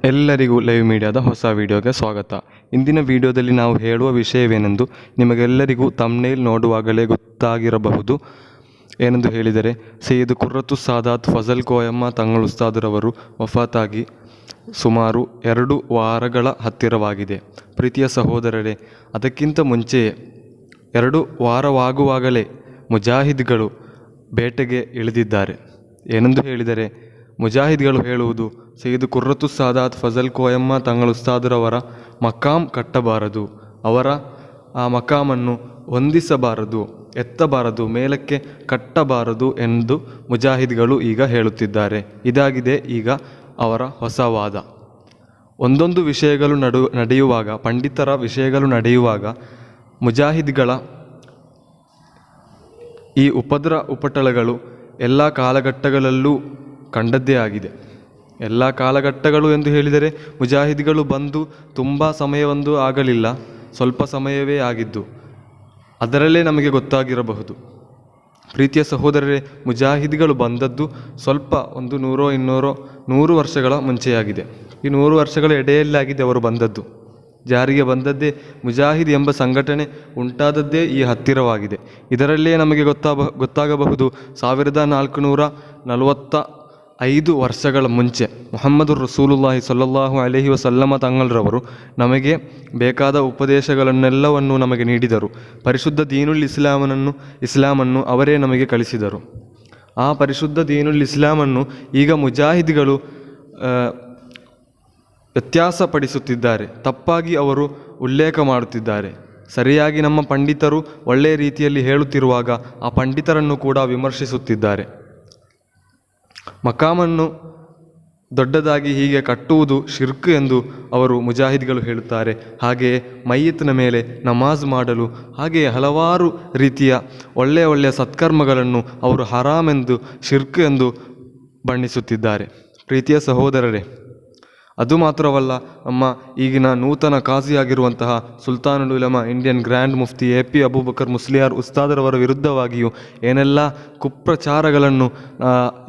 ಎಲ್ಲರಿಗೂ ಲೈವ್ ಮೀಡಿಯಾದ ಹೊಸ ವಿಡಿಯೋಗೆ ಸ್ವಾಗತ. ಇಂದಿನ ವಿಡಿಯೋದಲ್ಲಿ ನಾವು ಹೇಳುವ ವಿಷಯವೇನೆಂದು ನಿಮಗೆಲ್ಲರಿಗೂ ತಮ್ನೇಲ್ ನೋಡುವಾಗಲೇ ಗೊತ್ತಾಗಿರಬಹುದು. ಏನೆಂದು ಹೇಳಿದರೆ, ಸೈಯದ್ ಕುರ್ರತು ಸಾದಾತ್ ಫಜಲ್ ಕೋಯಮ್ಮ ತಂಗಳ್ ಉಸ್ತಾದರವರು ವಫಾತಾಗಿ ಸುಮಾರು 2 ವಾರಗಳ ಹತ್ತಿರವಾಗಿದೆ. ಪ್ರೀತಿಯ ಸಹೋದರರೇ, ಅದಕ್ಕಿಂತ ಮುಂಚೆಯೇ 2 ವಾರವಾಗುವಾಗಲೇ ಮುಜಾಹಿದ್ಗಳು ಬೇಟೆಗೆ ಇಳಿದಿದ್ದಾರೆ. ಏನೆಂದು ಹೇಳಿದರೆ, ಮುಜಾಹಿದ್ಗಳು ಹೇಳುವುದು, ಸೈಯದ್ ಕುರ್ರತು ಸಾದಾತ್ ಫಜಲ್ ಕೋಯಮ್ಮ ತಂಗಳ್ ಉಸ್ತಾದರವರ ಮಕಾಮ್ ಕಟ್ಟಬಾರದು, ಅವರ ಆ ಮಕಾಮನ್ನು ಹೊಂದಿಸಬಾರದು, ಎತ್ತಬಾರದು, ಮೇಲಕ್ಕೆ ಕಟ್ಟಬಾರದು ಎಂದು ಮುಜಾಹಿದ್ಗಳು ಈಗ ಹೇಳುತ್ತಿದ್ದಾರೆ. ಇದಾಗಿದೆ ಈಗ ಅವರ ಹೊಸ ವಾದ. ಒಂದೊಂದು ವಿಷಯಗಳು ನಡೆಯುವಾಗ, ಪಂಡಿತರ ವಿಷಯಗಳು ನಡೆಯುವಾಗ ಮುಜಾಹಿದ್ಗಳ ಈ ಉಪಟಳಗಳು ಎಲ್ಲ ಕಾಲಘಟ್ಟಗಳಲ್ಲೂ ಕಂಡದ್ದೇ ಆಗಿದೆ. ಎಲ್ಲ ಕಾಲಘಟ್ಟಗಳು ಎಂದು ಹೇಳಿದರೆ ಮುಜಾಹಿದ್ಗಳು ಬಂದು ತುಂಬ ಸಮಯವೊಂದು ಆಗಲಿಲ್ಲ, ಸ್ವಲ್ಪ ಸಮಯವೇ ಆಗಿದ್ದು. ಅದರಲ್ಲೇ ನಮಗೆ ಗೊತ್ತಾಗಿರಬಹುದು. ಪ್ರೀತಿಯ ಸಹೋದರರೇ, ಮುಜಾಹಿದ್ಗಳು ಬಂದದ್ದು ಸ್ವಲ್ಪ 100 ವರ್ಷಗಳ ಮುಂಚೆಯಾಗಿದೆ. ಈ 100 ವರ್ಷಗಳ ಎಡೆಯಲ್ಲಾಗಿದೆ ಅವರು ಬಂದದ್ದು. ಜಾರಿಗೆ ಬಂದದ್ದೇ, ಮುಜಾಹಿದ್ ಎಂಬ ಸಂಘಟನೆ ಉಂಟಾದದ್ದೇ ಈ ಹತ್ತಿರವಾಗಿದೆ. ಇದರಲ್ಲೇ ನಮಗೆ ಗೊತ್ತಾಗಬಹುದು 1445 ವರ್ಷಗಳ ಮುಂಚೆ ಮುಹಮ್ಮದುರ್ ರಸೂಲುಲ್ಲಾಹಿ ಸಲ್ಲಲ್ಲಾಹು ಅಲೈಹಿ ವಸಲ್ಲಮ ತಂಗಳರವರು ನಮಗೆ ಬೇಕಾದ ಉಪದೇಶಗಳನ್ನೆಲ್ಲವನ್ನು ನಮಗೆ ನೀಡಿದರು. ಪರಿಶುದ್ಧ ದೀನುಲ್ ಇಸ್ಲಾಮನ್ನು ಅವರೇ ನಮಗೆ ಕಲಿಸಿದರು. ಆ ಪರಿಶುದ್ಧ ದೀನುಲ್ ಇಸ್ಲಾಮನ್ನು ಈಗ ಮುಜಾಹಿದ್ಗಳು ವ್ಯತ್ಯಾಸಪಡಿಸುತ್ತಿದ್ದಾರೆ. ತಪ್ಪಾಗಿ ಅವರು ಉಲ್ಲೇಖ ಮಾಡುತ್ತಿದ್ದಾರೆ. ಸರಿಯಾಗಿ ನಮ್ಮ ಪಂಡಿತರು ಒಳ್ಳೆಯ ರೀತಿಯಲ್ಲಿ ಹೇಳುತ್ತಿರುವಾಗ ಆ ಪಂಡಿತರನ್ನು ಕೂಡ ವಿಮರ್ಶಿಸುತ್ತಿದ್ದಾರೆ. ಮಕಾಮನ್ನು ದೊಡ್ಡದಾಗಿ ಹೀಗೆ ಕಟ್ಟುವುದು ಶಿರ್ಕ್ ಎಂದು ಅವರು ಮುಜಾಹಿದ್ಗಳು ಹೇಳುತ್ತಾರೆ. ಹಾಗೆಯೇ ಮಯ್ಯತ್ನ ಮೇಲೆ ನಮಾಜ್ ಮಾಡಲು, ಹಾಗೆಯೇ ಹಲವಾರು ರೀತಿಯ ಒಳ್ಳೆಯ ಸತ್ಕರ್ಮಗಳನ್ನು ಅವರು ಹರಾಮ್ ಎಂದು, ಶಿರ್ಕ್ ಎಂದು ಬಣ್ಣಿಸುತ್ತಿದ್ದಾರೆ. ಪ್ರೀತಿಯ ಸಹೋದರರೇ, ಅದು ಮಾತ್ರವಲ್ಲ, ನಮ್ಮ ಈಗಿನ ನೂತನ ಕಾಜಿಯಾಗಿರುವಂತಹ Sultanul Ulama Indian grand Mufti AP Abubakar Musliyar ಉಸ್ತಾದರವರ ವಿರುದ್ಧವಾಗಿಯೂ ಏನೆಲ್ಲ ಕುಪ್ರಚಾರಗಳನ್ನು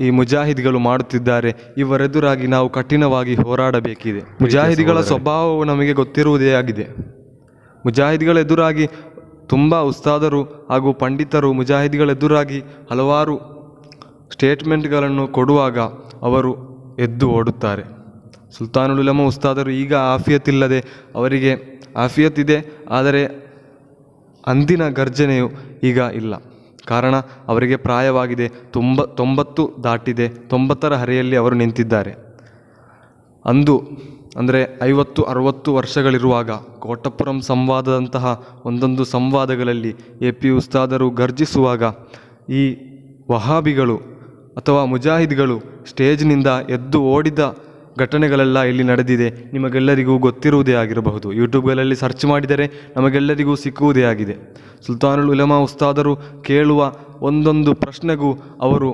ಈ ಮುಜಾಹಿದ್ಗಳು ಮಾಡುತ್ತಿದ್ದಾರೆ. ಇವರೆದುರಾಗಿ ನಾವು ಕಠಿಣವಾಗಿ ಹೋರಾಡಬೇಕಿದೆ. ಮುಜಾಹಿದ್ಗಳ ಸ್ವಭಾವವು ನಮಗೆ ಗೊತ್ತಿರುವುದೇ ಆಗಿದೆ. ಮುಜಾಹಿದ್ಗಳ ಎದುರಾಗಿ ತುಂಬ ಉಸ್ತಾದರು ಹಾಗೂ ಪಂಡಿತರು ಮುಜಾಹಿದ್ಗಳೆದುರಾಗಿ ಹಲವಾರು ಸ್ಟೇಟ್ಮೆಂಟ್ಗಳನ್ನು ಕೊಡುವಾಗ ಅವರು ಎದ್ದು ಓಡುತ್ತಾರೆ. ಸುಲ್ತಾನುಲ್ ಉಲಮಾ ಉಸ್ತಾದರು ಈಗ ಆಫಿಯತ್ ಇಲ್ಲದೆ, ಅವರಿಗೆ ಆಫಿಯತ್ ಇದೆ, ಆದರೆ ಅಂದಿನ ಗರ್ಜನೆಯು ಈಗ ಇಲ್ಲ. ಕಾರಣ ಅವರಿಗೆ ಪ್ರಾಯವಾಗಿದೆ, 90 ದಾಟಿದೆ, 90ರ ಹರೆಯಲ್ಲಿ ಅವರು ನಿಂತಿದ್ದಾರೆ. ಅಂದು ಅಂದರೆ 50-60 ವರ್ಷಗಳಿರುವಾಗ ಕೋಟಪುರಂ ಸಂವಾದದಂತಹ ಒಂದೊಂದು ಸಂವಾದಗಳಲ್ಲಿ AP ಉಸ್ತಾದರು ಗರ್ಜಿಸುವಾಗ ಈ ವಹಾಬಿಗಳು ಅಥವಾ ಮುಜಾಹಿದ್ಗಳು ಸ್ಟೇಜ್ನಿಂದ ಎದ್ದು ಓಡಿದ ಘಟನೆಗಳೆಲ್ಲ ಇಲ್ಲಿ ನಡೆದಿದೆ. ನಿಮಗೆಲ್ಲರಿಗೂ ಗೊತ್ತಿರುವುದೇ ಆಗಿರಬಹುದು. ಯೂಟ್ಯೂಬ್ಗಳಲ್ಲಿ ಸರ್ಚ್ ಮಾಡಿದರೆ ನಮಗೆಲ್ಲರಿಗೂ ಸಿಕ್ಕುವುದೇ ಆಗಿದೆ. ಸುಲ್ತಾನುಲ್ ಉಲಮಾ ಉಸ್ತಾದರು ಕೇಳುವ ಒಂದೊಂದು ಪ್ರಶ್ನೆಗೂ ಅವರು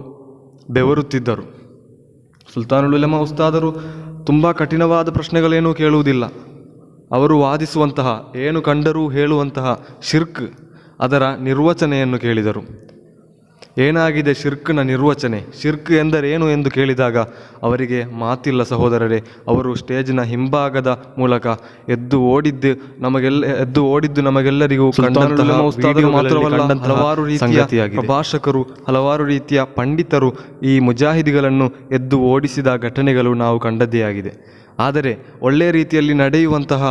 ಬೆವರುತ್ತಿದ್ದರು. ಸುಲ್ತಾನುಲ್ ಉಲಮಾ ಉಸ್ತಾದರು ತುಂಬ ಕಠಿಣವಾದ ಪ್ರಶ್ನೆಗಳೇನೂ ಕೇಳುವುದಿಲ್ಲ. ಅವರು ವಾದಿಸುವಂತಹ, ಏನು ಕಂಡರೂ ಹೇಳುವಂತಹ ಶಿರ್ಕ್, ಅದರ ನಿರ್ವಚನೆಯನ್ನು ಕೇಳಿದರು. ಏನಾಗಿದೆ ಶಿರ್ಕ್ನ ನಿರ್ವಚನೆ, ಶಿರ್ಕ್ ಎಂದರೇನು ಎಂದು ಕೇಳಿದಾಗ ಅವರಿಗೆ ಮಾತಿಲ್ಲ ಸಹೋದರರೇ. ಅವರು ಸ್ಟೇಜ್ನ ಹಿಂಭಾಗದ ಮೂಲಕ ಎದ್ದು ಓಡಿದ್ದು ನಮಗೆಲ್ಲರಿಗೂ ಹಲವಾರು ರೀತಿಯ ಪ್ರಭಾಷಕರು, ಹಲವಾರು ರೀತಿಯ ಪಂಡಿತರು ಈ ಮುಜಾಹಿದ್ಗಳನ್ನು ಎದ್ದು ಓಡಿಸಿದ ಘಟನೆಗಳು ನಾವು ಕಂಡದ್ದೇ ಆಗಿದೆ. ಆದರೆ ಒಳ್ಳೆಯ ರೀತಿಯಲ್ಲಿ ನಡೆಯುವಂತಹ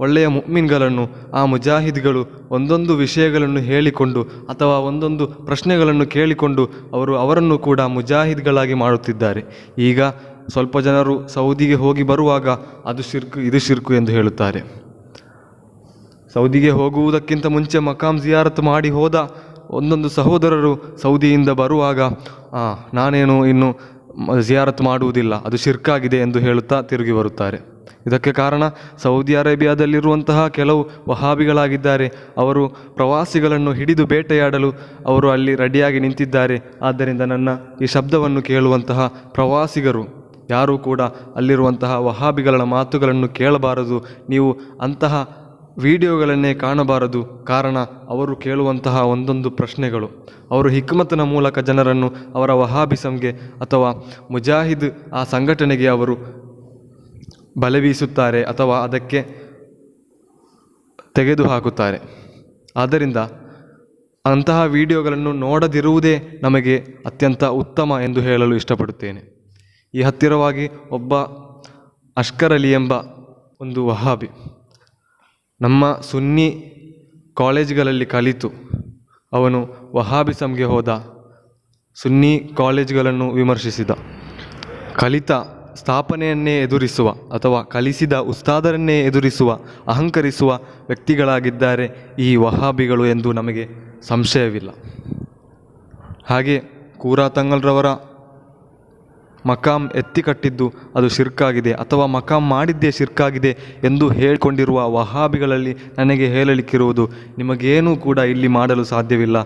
ಒಳ್ಳೆಯ ಮುಅ್ಮಿನ್ಗಳನ್ನು ಆ ಮುಜಾಹಿದ್ಗಳು ಒಂದೊಂದು ವಿಷಯಗಳನ್ನು ಹೇಳಿಕೊಂಡು ಅಥವಾ ಒಂದೊಂದು ಪ್ರಶ್ನೆಗಳನ್ನು ಕೇಳಿಕೊಂಡು ಅವರನ್ನು ಕೂಡ ಮುಜಾಹಿದ್ಗಳಾಗಿ ಮಾಡುತ್ತಿದ್ದಾರೆ. ಈಗ ಸ್ವಲ್ಪ ಜನರು ಸೌದಿಗೆ ಹೋಗಿ ಬರುವಾಗ ಅದು ಶಿರ್ಕು, ಇದು ಶಿರ್ಕು ಎಂದು ಹೇಳುತ್ತಾರೆ. ಸೌದಿಗೆ ಹೋಗುವುದಕ್ಕಿಂತ ಮುಂಚೆ ಮಕಾಮ್ ಜಿಯಾರತ್ ಮಾಡಿ ಹೋದ ಒಂದೊಂದು ಸಹೋದರರು ಸೌದಿಯಿಂದ ಬರುವಾಗ ನಾನೇನು ಇನ್ನು ಜಿಯಾರತ್ ಮಾಡುವುದಿಲ್ಲ, ಅದು ಶಿರ್ಕಾಗಿದೆ ಎಂದು ಹೇಳುತ್ತಾ ತಿರುಗಿ ಬರುತ್ತಾರೆ. ಇದಕ್ಕೆ ಕಾರಣ ಸೌದಿ ಅರೇಬಿಯಾದಲ್ಲಿರುವಂತಹ ಕೆಲವು ವಹಾಬಿಗಳಾಗಿದ್ದಾರೆ. ಅವರು ಪ್ರವಾಸಿಗಳನ್ನು ಹಿಡಿದು ಬೇಟೆಯಾಡಲು ಅವರು ಅಲ್ಲಿ ರೆಡಿಯಾಗಿ ನಿಂತಿದ್ದಾರೆ. ಆದ್ದರಿಂದ ನನ್ನ ಈ ಶಬ್ದವನ್ನು ಕೇಳುವಂತಹ ಪ್ರವಾಸಿಗರು ಯಾರೂ ಕೂಡ ಅಲ್ಲಿರುವಂತಹ ವಹಾಬಿಗಳ ಮಾತುಗಳನ್ನು ಕೇಳಬಾರದು, ನೀವು ಅಂತಹ ವಿಡಿಯೋಗಳನ್ನೇ ಕಾಣಬಾರದು. ಕಾರಣ ಅವರು ಕೇಳುವಂತಹ ಒಂದೊಂದು ಪ್ರಶ್ನೆಗಳು ಅವರು ಹಿಕ್ಮತ್ನ ಮೂಲಕ ಜನರನ್ನು ಅವರ ವಹಾಬಿಸಂಗೆ ಅಥವಾ ಮುಜಾಹಿದ್ ಆ ಸಂಘಟನೆಗೆ ಅವರು ಬಲೆ ಬೀಸುತ್ತಾರೆ ಅಥವಾ ಅದಕ್ಕೆ ತೆಗೆದುಹಾಕುತ್ತಾರೆ. ಆದ್ದರಿಂದ ಅಂತಹ ವಿಡಿಯೋಗಳನ್ನು ನೋಡದಿರುವುದೇ ನಮಗೆ ಅತ್ಯಂತ ಉತ್ತಮ ಎಂದು ಹೇಳಲು ಇಷ್ಟಪಡುತ್ತೇನೆ. ಈ ಹತ್ತಿರವಾಗಿ ಒಬ್ಬ ಅಷ್ಕರ್ ಅಲಿ ಎಂಬ ಒಂದು ವಹಾಬಿ ನಮ್ಮ ಸುನ್ನಿ ಕಾಲೇಜ್ಗಳಲ್ಲಿ ಕಲಿತು ಅವನು ವಹಾಬಿಸಮ್ಗೆ ಹೋದ, ಸುನ್ನಿ ಕಾಲೇಜ್ಗಳನ್ನು ವಿಮರ್ಶಿಸಿದ. ಕಲಿತ ಸ್ಥಾಪನೆಯನ್ನೇ ಎದುರಿಸುವ ಅಥವಾ ಕಲಿಸಿದ ಉಸ್ತಾದರನ್ನೇ ಎದುರಿಸುವ ಅಹಂಕರಿಸುವ ವ್ಯಕ್ತಿಗಳಾಗಿದ್ದಾರೆ ಈ ವಹಾಬಿಗಳು ಎಂದು ನಮಗೆ ಸಂಶಯವಿಲ್ಲ. ಹಾಗೆ ಕೂರಾ ತಂಗಲ್ರವರ ಮಕಾಮ್ ಎತ್ತಿ ಕಟ್ಟಿದ್ದು ಅದು ಶಿರ್ಕಾಗಿದೆ ಅಥವಾ ಮಕಾಮ್ ಮಾಡಿದ್ದೇ ಶಿರ್ಕಾಗಿದೆ ಎಂದು ಹೇಳಿಕೊಂಡಿರುವ ವಹಾಬಿಗಳಲ್ಲಿ ನನಗೆ ಹೇಳಲಿಕ್ಕಿರುವುದು, ನಿಮಗೇನೂ ಕೂಡ ಇಲ್ಲಿ ಮಾಡಲು ಸಾಧ್ಯವಿಲ್ಲ.